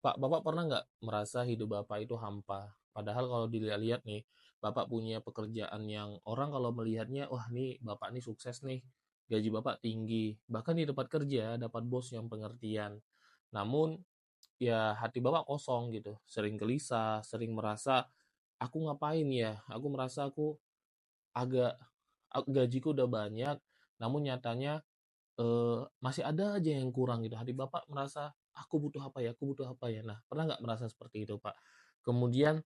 Pak, Bapak pernah nggak merasa hidup Bapak itu hampa? Padahal kalau dilihat-lihat nih, Bapak punya pekerjaan yang orang kalau melihatnya, wah nih Bapak nih sukses nih, gaji Bapak tinggi, bahkan di tempat kerja dapat bos yang pengertian. Namun ya hati Bapak kosong gitu, sering gelisah, sering merasa, aku ngapain ya? Aku merasa aku agak gajiku udah banyak, namun nyatanya masih ada aja yang kurang gitu. Hati Bapak merasa, "Aku butuh apa ya? Aku butuh apa ya?" Nah, pernah nggak merasa seperti itu, Pak? Kemudian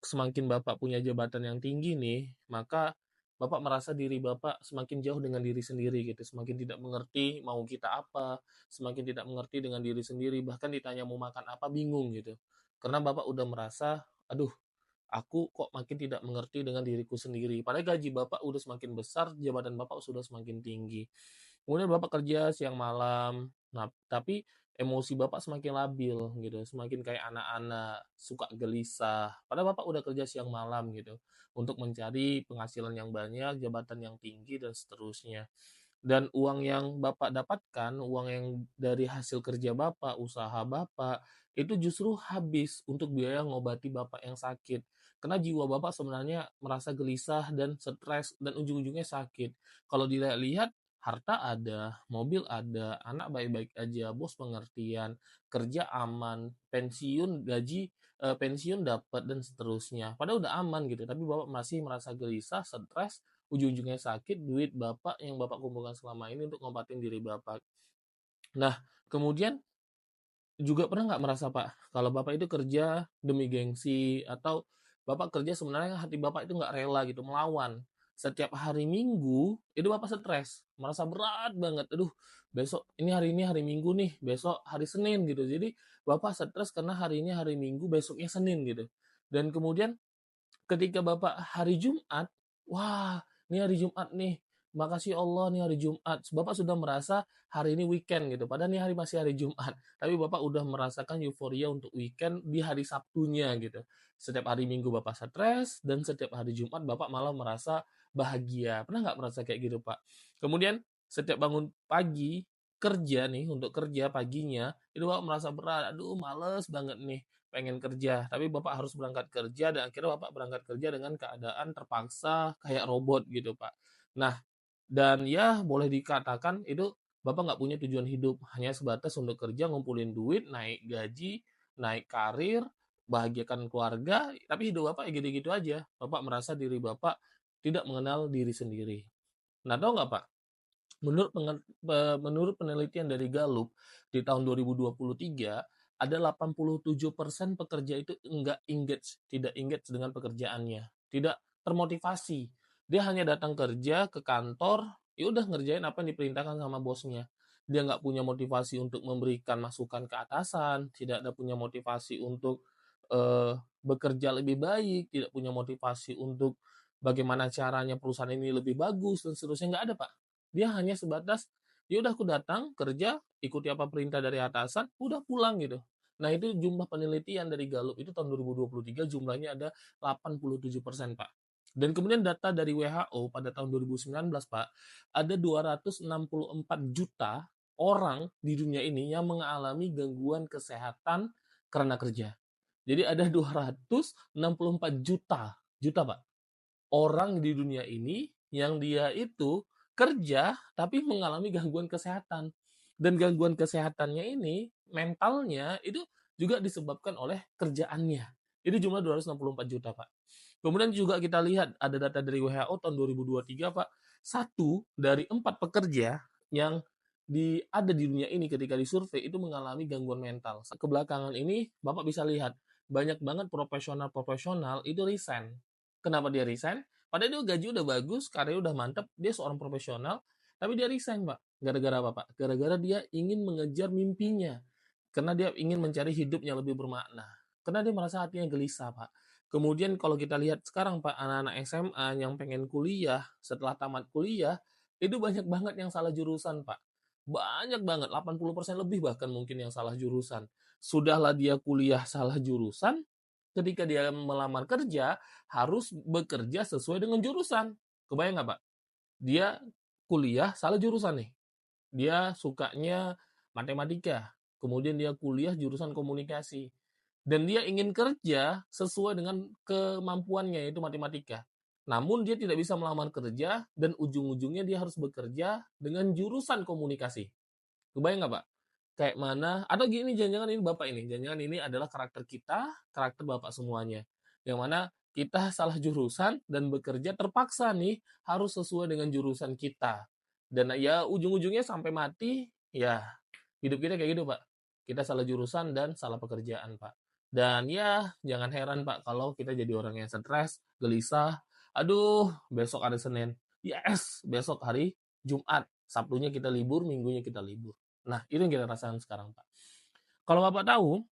semakin Bapak punya jabatan yang tinggi nih, maka Bapak merasa diri Bapak semakin jauh dengan diri sendiri gitu, semakin tidak mengerti mau kita apa, semakin tidak mengerti dengan diri sendiri, bahkan ditanya mau makan apa bingung gitu. Karena Bapak udah merasa, "Aduh, aku kok makin tidak mengerti dengan diriku sendiri." Padahal gaji Bapak udah semakin besar, jabatan Bapak sudah semakin tinggi. Kemudian Bapak kerja siang malam, nah tapi emosi Bapak semakin labil gitu, semakin kayak anak-anak, suka gelisah. Padahal Bapak udah kerja siang malam gitu, untuk mencari penghasilan yang banyak, jabatan yang tinggi, dan seterusnya. Dan uang yang Bapak dapatkan, uang yang dari hasil kerja Bapak, usaha Bapak, itu justru habis untuk biaya ngobati Bapak yang sakit. Karena jiwa Bapak sebenarnya merasa gelisah dan stres dan ujung-ujungnya sakit. Kalau dilihat-lihat, harta ada, mobil ada, anak baik-baik aja, bos pengertian, kerja aman, pensiun gaji pensiun dapat dan seterusnya. Padahal udah aman gitu, tapi Bapak masih merasa gelisah, stres, ujung-ujungnya sakit, duit Bapak yang Bapak kumpulkan selama ini untuk ngobatin diri Bapak. Nah, kemudian juga pernah nggak merasa Pak, kalau Bapak itu kerja demi gengsi atau Bapak kerja sebenarnya hati Bapak itu nggak rela gitu, melawan. Setiap hari Minggu, itu Bapak stres, merasa berat banget, "Aduh, besok ini hari Minggu nih, besok hari Senin," gitu. Jadi Bapak stres karena hari ini hari Minggu, besoknya Senin gitu. Dan kemudian ketika Bapak hari Jumat, wah, ini hari Jumat nih, makasih Allah nih hari Jumat. Bapak sudah merasa hari ini weekend gitu, padahal ini masih hari Jumat. Tapi Bapak udah merasakan euforia untuk weekend di hari Sabtunya gitu. Setiap hari Minggu Bapak stres, dan setiap hari Jumat Bapak malah merasa bahagia. Pernah nggak merasa kayak gitu, Pak? Kemudian setiap bangun pagi, kerja nih, untuk kerja paginya, itu Bapak merasa berat, aduh males banget nih pengen kerja, tapi Bapak harus berangkat kerja dan akhirnya Bapak berangkat kerja dengan keadaan terpaksa kayak robot gitu, Pak. Nah, dan ya boleh dikatakan itu Bapak nggak punya tujuan hidup, hanya sebatas untuk kerja, ngumpulin duit, naik gaji, naik karir, bahagiakan keluarga, tapi hidup Bapak ya gitu-gitu aja. Bapak merasa diri Bapak tidak mengenal diri sendiri. Nah, tahu nggak Pak, menurut penelitian dari Gallup di tahun 2023, ada 87% pekerja itu enggak engage, tidak engage dengan pekerjaannya, tidak termotivasi. Dia hanya datang kerja ke kantor, ya udah ngerjain apa yang diperintahkan sama bosnya. Dia nggak punya motivasi untuk memberikan masukan ke atasan, tidak ada punya motivasi untuk bekerja lebih baik, tidak punya motivasi untuk bagaimana caranya perusahaan ini lebih bagus dan seterusnya, nggak ada Pak. Dia hanya sebatas, ya udah aku datang, kerja, ikuti apa perintah dari atasan, udah pulang gitu. Nah, itu jumlah penelitian dari Gallup itu tahun 2023 jumlahnya ada 87%, Pak. Dan kemudian data dari WHO pada tahun 2019, Pak, ada 264 juta orang di dunia ini yang mengalami gangguan kesehatan karena kerja. Jadi ada 264 juta Pak, orang di dunia ini yang dia itu kerja tapi mengalami gangguan kesehatan. Dan gangguan kesehatannya ini, mentalnya itu juga disebabkan oleh kerjaannya. Itu jumlah 264 juta, Pak. Kemudian juga kita lihat ada data dari WHO tahun 2023, Pak. Satu dari 4 pekerja yang ada di dunia ini ketika disurvei itu mengalami gangguan mental. Kebelakangan ini Bapak bisa lihat banyak banget profesional-profesional itu resign. Kenapa dia resign? Padahal dia gaji udah bagus, karir udah mantep, dia seorang profesional, tapi dia resign, Pak. Gara-gara apa, Pak? Gara-gara dia ingin mengejar mimpinya. Karena dia ingin mencari hidup yang lebih bermakna. Karena dia merasa hatinya gelisah, Pak. Kemudian kalau kita lihat sekarang, Pak, anak-anak SMA yang pengen kuliah, setelah tamat kuliah, itu banyak banget yang salah jurusan, Pak. Banyak banget, 80% lebih bahkan mungkin yang salah jurusan. Sudahlah dia kuliah salah jurusan, ketika dia melamar kerja, harus bekerja sesuai dengan jurusan. Kebayang nggak, Pak? Dia kuliah salah jurusan nih. Dia sukanya matematika. kemudian dia kuliah jurusan komunikasi, dan dia ingin kerja sesuai dengan kemampuannya, yaitu matematika. Namun dia tidak bisa melamar kerja, dan ujung-ujungnya dia harus bekerja dengan jurusan komunikasi. Kebayang nggak, Pak? Kayak mana atau gini, jangan-jangan ini Bapak ini, jangan-jangan ini adalah karakter kita, karakter Bapak semuanya. Yang mana kita salah jurusan dan bekerja terpaksa nih harus sesuai dengan jurusan kita. Dan ya ujung-ujungnya sampai mati, ya hidup kita kayak gitu, Pak. Kita salah jurusan dan salah pekerjaan, Pak. Dan ya jangan heran, Pak, kalau kita jadi orang yang stres, gelisah. Aduh, besok ada Senin. Yes, besok hari Jumat. Sabtunya kita libur, Minggunya kita libur. Nah, itu yang kita rasakan sekarang, Pak. Kalau Bapak tahu,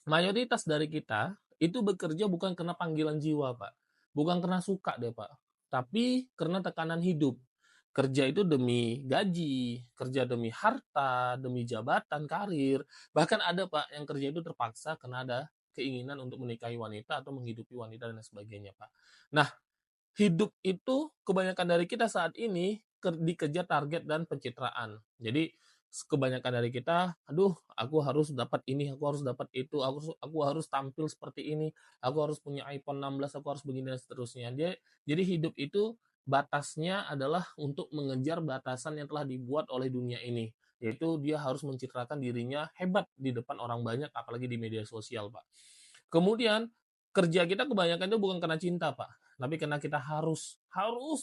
mayoritas dari kita itu bekerja bukan karena panggilan jiwa, Pak. Bukan karena suka deh, Pak. Tapi karena tekanan hidup. Kerja itu demi gaji, kerja demi harta, demi jabatan, karir. Bahkan ada, Pak, yang kerja itu terpaksa karena ada keinginan untuk menikahi wanita atau menghidupi wanita dan sebagainya, Pak. Nah, hidup itu kebanyakan dari kita saat ini dikejar target dan pencitraan. Jadi kebanyakan dari kita, aduh, aku harus dapat ini, aku harus dapat itu, aku harus tampil seperti ini, aku harus punya iPhone 16, aku harus begini dan seterusnya. Jadi hidup itu batasnya adalah untuk mengejar batasan yang telah dibuat oleh dunia ini, yaitu dia harus mencitrakan dirinya hebat di depan orang banyak, apalagi di media sosial, Pak. Kemudian kerja kita kebanyakan itu bukan karena cinta, Pak, tapi karena kita harus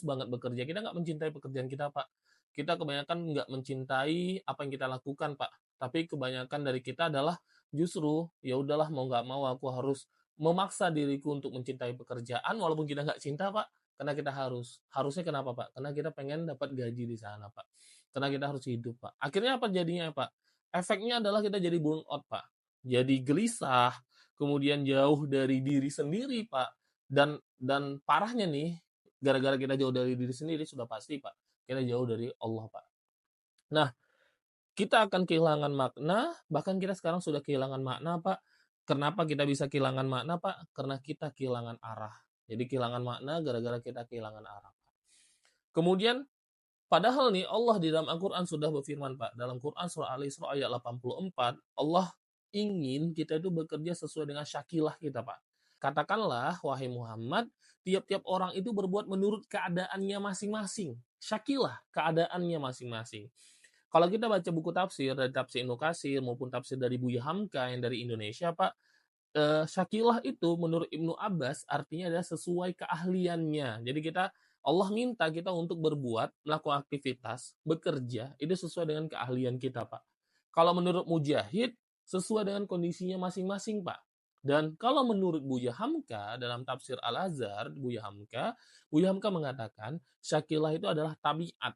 banget bekerja. Kita nggak mencintai pekerjaan kita, Pak. Kita kebanyakan nggak mencintai apa yang kita lakukan, Pak. Tapi kebanyakan dari kita adalah justru ya udahlah, mau nggak mau aku harus memaksa diriku untuk mencintai pekerjaan walaupun kita nggak cinta, Pak. Karena kita harus. Harusnya kenapa, Pak? Karena kita pengen dapat gaji di sana, Pak. Karena kita harus hidup, Pak. Akhirnya apa jadinya, Pak? Efeknya adalah kita jadi burn out, Pak. Jadi gelisah, kemudian jauh dari diri sendiri, Pak. Dan parahnya nih, gara-gara kita jauh dari diri sendiri, sudah pasti, Pak, kita jauh dari Allah, Pak. Nah, kita akan kehilangan makna, bahkan kita sekarang sudah kehilangan makna, Pak. Kenapa kita bisa kehilangan makna, Pak? Karena kita kehilangan arah. Jadi kehilangan makna gara-gara kita kehilangan arah. Kemudian, padahal nih Allah di dalam Al-Quran sudah berfirman, Pak. Dalam Quran surah Al-Isra ayat 84, Allah ingin kita itu bekerja sesuai dengan syakilah kita, Pak. Katakanlah, wahai Muhammad, tiap-tiap orang itu berbuat menurut keadaannya masing-masing. Syakilah keadaannya masing-masing. Kalau kita baca buku tafsir, dari tafsir Ibnu Katsir maupun tafsir dari Buya Hamka yang dari Indonesia, Pak, syakilah itu menurut Ibnu Abbas artinya adalah sesuai keahliannya. Jadi Allah minta kita untuk melakukan aktivitas, bekerja, itu sesuai dengan keahlian kita, Pak. Kalau menurut Mujahid, sesuai dengan kondisinya masing-masing, Pak. Dan kalau menurut Buya Hamka, dalam tafsir Al-Azhar, Buya Hamka mengatakan, syakilah itu adalah tabiat,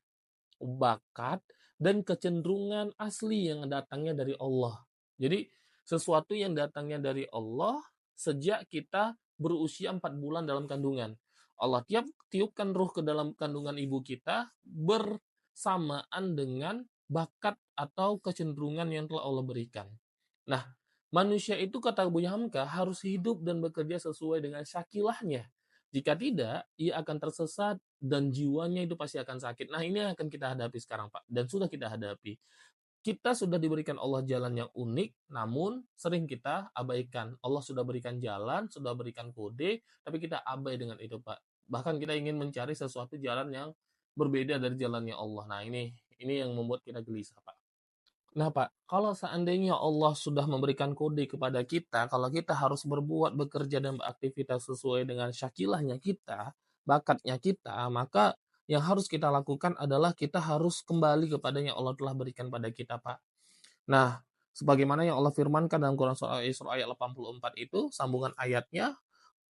bakat, dan kecenderungan asli yang datangnya dari Allah. Jadi, sesuatu yang datangnya dari Allah sejak kita berusia 4 bulan dalam kandungan. Allah tiupkan ruh ke dalam kandungan ibu kita bersamaan dengan bakat atau kecenderungan yang telah Allah berikan. Nah, manusia itu, kata Buya Hamka, harus hidup dan bekerja sesuai dengan syakilahnya. Jika tidak, ia akan tersesat dan jiwanya itu pasti akan sakit. Nah, ini yang akan kita hadapi sekarang, Pak. Dan sudah kita hadapi. Kita sudah diberikan Allah jalan yang unik, namun sering kita abaikan. Allah sudah berikan jalan, sudah berikan kode, tapi kita abai dengan itu, Pak. Bahkan kita ingin mencari sesuatu jalan yang berbeda dari jalannya Allah. Nah, ini yang membuat kita gelisah, Pak. Nah, Pak, kalau seandainya Allah sudah memberikan kode kepada kita, kalau kita harus bekerja dan beraktivitas sesuai dengan syakilahnya kita, bakatnya kita, maka yang harus kita lakukan adalah kita harus kembali kepada yang Allah telah berikan pada kita, Pak. Nah, sebagaimana yang Allah firmankan dalam Quran surah Isra ayat 84 itu, sambungan ayatnya,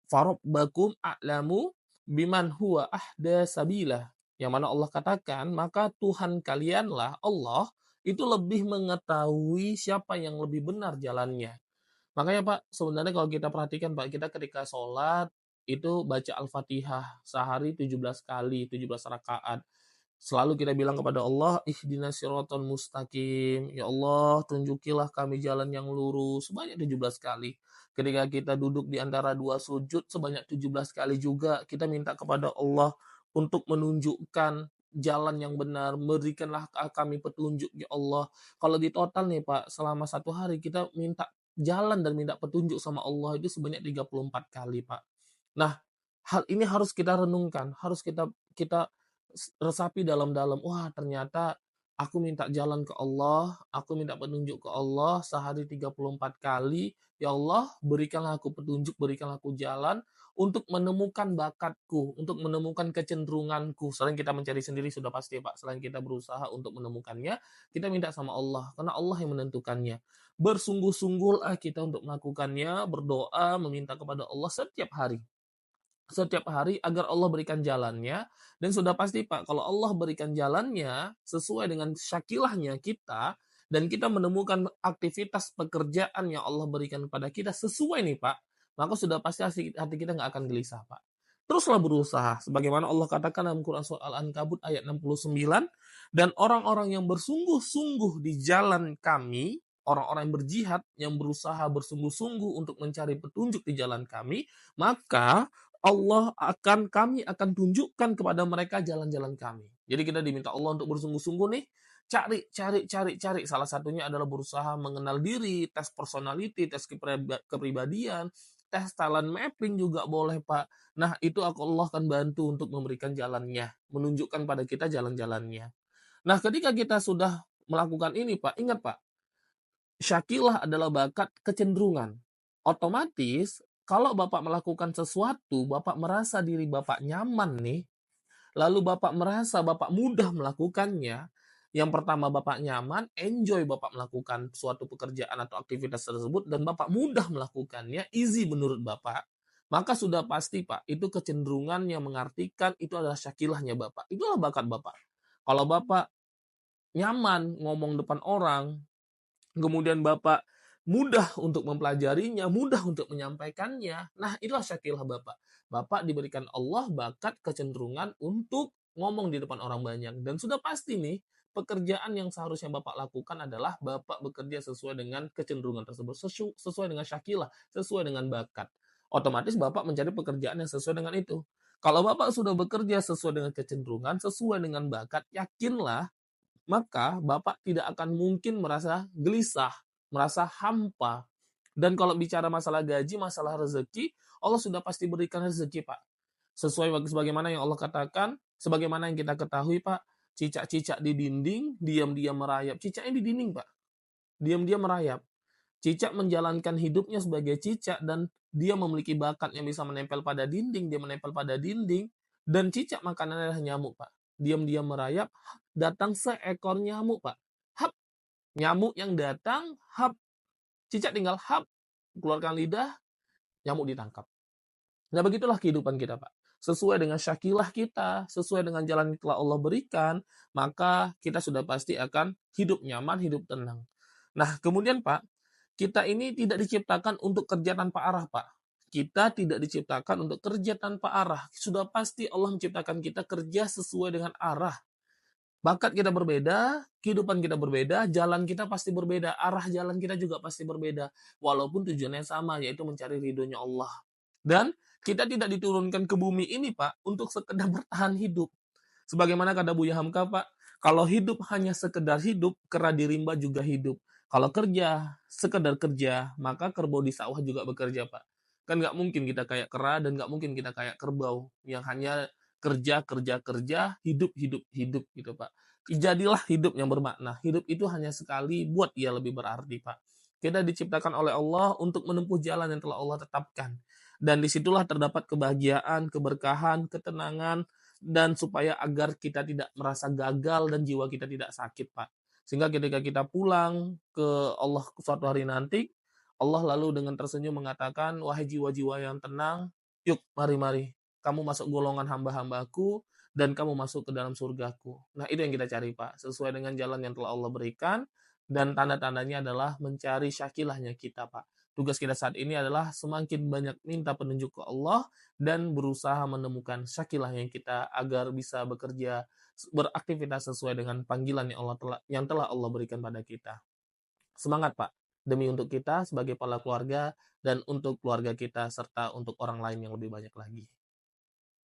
"Farabbakum a'lamu biman huwa ahda sabila." Yang mana Allah katakan, maka Tuhan kalianlah, Allah, itu lebih mengetahui siapa yang lebih benar jalannya. Makanya, Pak, sebenarnya kalau kita perhatikan, Pak, kita ketika sholat, itu baca Al-Fatihah sehari 17 kali, 17 rakaat. Selalu kita bilang kepada Allah, ihdinas siratal mustaqim. Ya Allah, tunjukilah kami jalan yang lurus sebanyak 17 kali. Ketika kita duduk di antara dua sujud sebanyak 17 kali juga kita minta kepada Allah untuk menunjukkan jalan yang benar, berikanlah kami petunjuk ya Allah. Kalau di total nih Pak, selama 1 hari kita minta jalan dan minta petunjuk sama Allah itu sebanyak 34 kali Pak. Nah, hal ini harus kita renungkan, harus kita kita resapi dalam-dalam. Wah, ternyata aku minta jalan ke Allah, aku minta petunjuk ke Allah sehari 34 kali. Ya Allah, berikanlah aku petunjuk, berikanlah aku jalan untuk menemukan bakatku, untuk menemukan kecenderunganku. Selain kita mencari sendiri sudah pasti Pak, selain kita berusaha untuk menemukannya, kita minta sama Allah, karena Allah yang menentukannya. Bersungguh-sungguhlah kita untuk melakukannya, berdoa, meminta kepada Allah setiap hari agar Allah berikan jalannya, dan sudah pasti Pak, kalau Allah berikan jalannya sesuai dengan syakilahnya kita, dan kita menemukan aktivitas pekerjaan yang Allah berikan kepada kita sesuai nih Pak, maka sudah pasti hati kita nggak akan gelisah Pak. Teruslah berusaha, sebagaimana Allah katakan dalam Quran Surah Al-Ankabut ayat 69, dan orang-orang yang bersungguh-sungguh di jalan kami, orang-orang yang berjihad, yang berusaha bersungguh-sungguh untuk mencari petunjuk di jalan kami, maka kami akan tunjukkan kepada mereka jalan-jalan kami. Jadi kita diminta Allah untuk bersungguh-sungguh nih, cari. Salah satunya adalah berusaha mengenal diri, tes personality, tes kepribadian, tes talent mapping juga boleh Pak. Nah itu Allah akan bantu untuk memberikan jalannya, menunjukkan pada kita jalan-jalannya. Nah ketika kita sudah melakukan ini Pak, ingat Pak, Syakilah adalah bakat kecenderungan. Otomatis, kalau Bapak melakukan sesuatu, Bapak merasa diri Bapak nyaman nih, lalu Bapak merasa Bapak mudah melakukannya, yang pertama Bapak nyaman, enjoy Bapak melakukan suatu pekerjaan atau aktivitas tersebut, dan Bapak mudah melakukannya, easy menurut Bapak, maka sudah pasti Pak, itu kecenderungan yang mengartikan itu adalah syakilahnya Bapak. Itulah bakat Bapak. Kalau Bapak nyaman ngomong depan orang, kemudian Bapak mudah untuk mempelajarinya, mudah untuk menyampaikannya. Nah, itulah syakilah Bapak. Bapak diberikan Allah bakat kecenderungan untuk ngomong di depan orang banyak. Dan sudah pasti nih, pekerjaan yang seharusnya Bapak lakukan adalah Bapak bekerja sesuai dengan kecenderungan tersebut, sesuai dengan syakilah, sesuai dengan bakat. Otomatis Bapak mencari pekerjaan yang sesuai dengan itu. Kalau Bapak sudah bekerja sesuai dengan kecenderungan, sesuai dengan bakat, yakinlah maka Bapak tidak akan mungkin merasa gelisah, merasa hampa. Dan kalau bicara masalah gaji, masalah rezeki, Allah sudah pasti berikan rezeki, Pak. Sesuai sebagaimana yang Allah katakan, sebagaimana yang kita ketahui, Pak, cicak-cicak di dinding, diam-diam merayap. Cicaknya di dinding, Pak. Diam-diam merayap. Cicak menjalankan hidupnya sebagai cicak dan dia memiliki bakat yang bisa menempel pada dinding, dia menempel pada dinding, dan cicak makanannya adalah nyamuk, Pak. Diam-diam merayap, datang seekor nyamuk, Pak. Hap, nyamuk yang datang, hap, cicak tinggal hap, keluarkan lidah, nyamuk ditangkap. Nah, begitulah kehidupan kita, Pak. Sesuai dengan syakilah kita, sesuai dengan jalan yang telah Allah berikan, maka kita sudah pasti akan hidup nyaman, hidup tenang. Nah, kemudian Pak, kita ini tidak diciptakan untuk kerja tanpa arah, Pak. Kita tidak diciptakan untuk kerja tanpa arah. Sudah pasti Allah menciptakan kita kerja sesuai dengan arah. Bakat kita berbeda, kehidupan kita berbeda, jalan kita pasti berbeda, arah jalan kita juga pasti berbeda. Walaupun tujuannya sama, yaitu mencari ridhonya Allah. Dan kita tidak diturunkan ke bumi ini, Pak, untuk sekedar bertahan hidup. Sebagaimana kata Buya Hamka, Pak, kalau hidup hanya sekedar hidup, kera di rimba juga hidup. Kalau kerja, sekedar kerja, maka kerbau di sawah juga bekerja, Pak. Kan nggak mungkin kita kayak kera dan nggak mungkin kita kayak kerbau yang hanya kerja, hidup gitu, Pak. Jadilah hidup yang bermakna. Hidup itu hanya sekali, buat ia lebih berarti, Pak. Kita diciptakan oleh Allah untuk menempuh jalan yang telah Allah tetapkan. Dan disitulah terdapat kebahagiaan, keberkahan, ketenangan, dan supaya agar kita tidak merasa gagal dan jiwa kita tidak sakit, Pak. Sehingga ketika kita pulang ke Allah suatu hari nanti, Allah lalu dengan tersenyum mengatakan, wahai jiwa-jiwa yang tenang, yuk mari-mari, kamu masuk golongan hamba-hambaku, dan kamu masuk ke dalam surgaku. Nah itu yang kita cari Pak, sesuai dengan jalan yang telah Allah berikan, dan tanda-tandanya adalah mencari syakilahnya kita Pak. Tugas kita saat ini adalah semakin banyak minta penunjuk ke Allah, dan berusaha menemukan syakilah yang kita agar bisa bekerja, beraktivitas sesuai dengan panggilan yang telah Allah berikan pada kita. Semangat Pak, demi untuk kita sebagai kepala keluarga dan untuk keluarga kita serta untuk orang lain yang lebih banyak lagi.